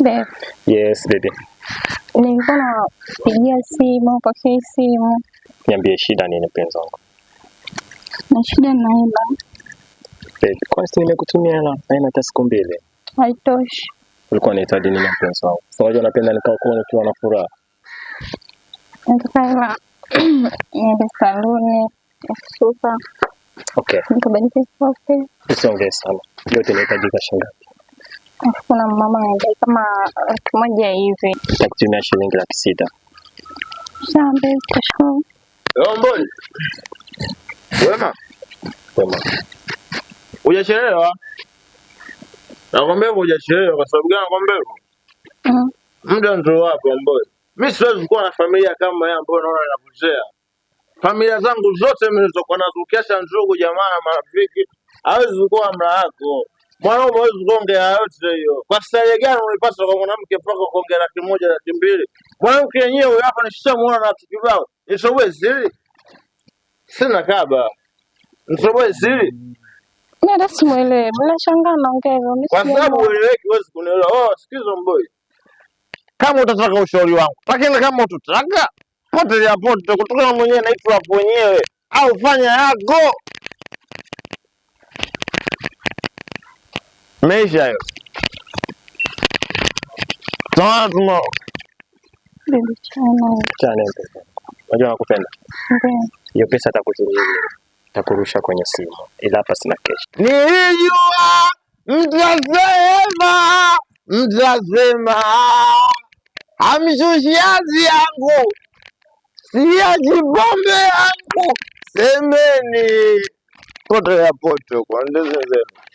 Babe. Yes, baby. Nilikuwa napigia simu, pokea simu. Niambie shida nini mpenzi wangu? Na shida na hela. Babe, kwa nini nimekutumia hela? Haina hata siku mbili. Haitoshi. Ulikuwa unahitaji nini mpenzi wangu? Sababu unapenda nikao kuona ukiwa na furaha. Nataka hela. Niende saluni, kusuka. Okay. Nikabadilisha sote. Usiongee sana. Yote inahitajika shilingi. Kuna mama anadai kama 1,000 hivi. Nitakutumia shilingi 600,000. Sawa, tashukuru. Mbona? Wema. Hujachelewa? Nakwambia hujachelewa kwa sababu gani nakwambia? Muda ndio wapo mbona. Mimi siwezi kuwa na familia kama yeye ambayo naona inapotea. Familia zangu zote mimi nilizokuwa nazo ukiacha ndugu, jamaa na marafiki, hawezi kuwa mla yako. Mwanaume hawezi kuongea yote hiyo. Kwa staili gani unipata kwa mwanamke mpaka kuongea 100,000, 200,000? Mwanamke yenyewe hapa nishamuona na tukibao. Nisoboe siri. Sina kaba. Nisoboe siri. Mimi hata simuelewi. Mnashangaa naongea hivyo. Kwa sababu ueleweki huwezi kunielewa. Sikizo mboi. Kama utataka ushauri wangu, lakini kama utataka potelea pote kutoka mwenyewe na ifu hapo wenyewe au fanya yako. Meisha hiyo. Sawa tomorrow. Bibi Chana mpenzi. Unajua nakupenda. Ndio. Hiyo pesa atakutumia. Takurusha kwenye simu. Ila hapa sina cash. Nilijua mtasema hamshushiazi yangu, siachi pombe yangu, semeni poto ya poto kwa ndeze zenu.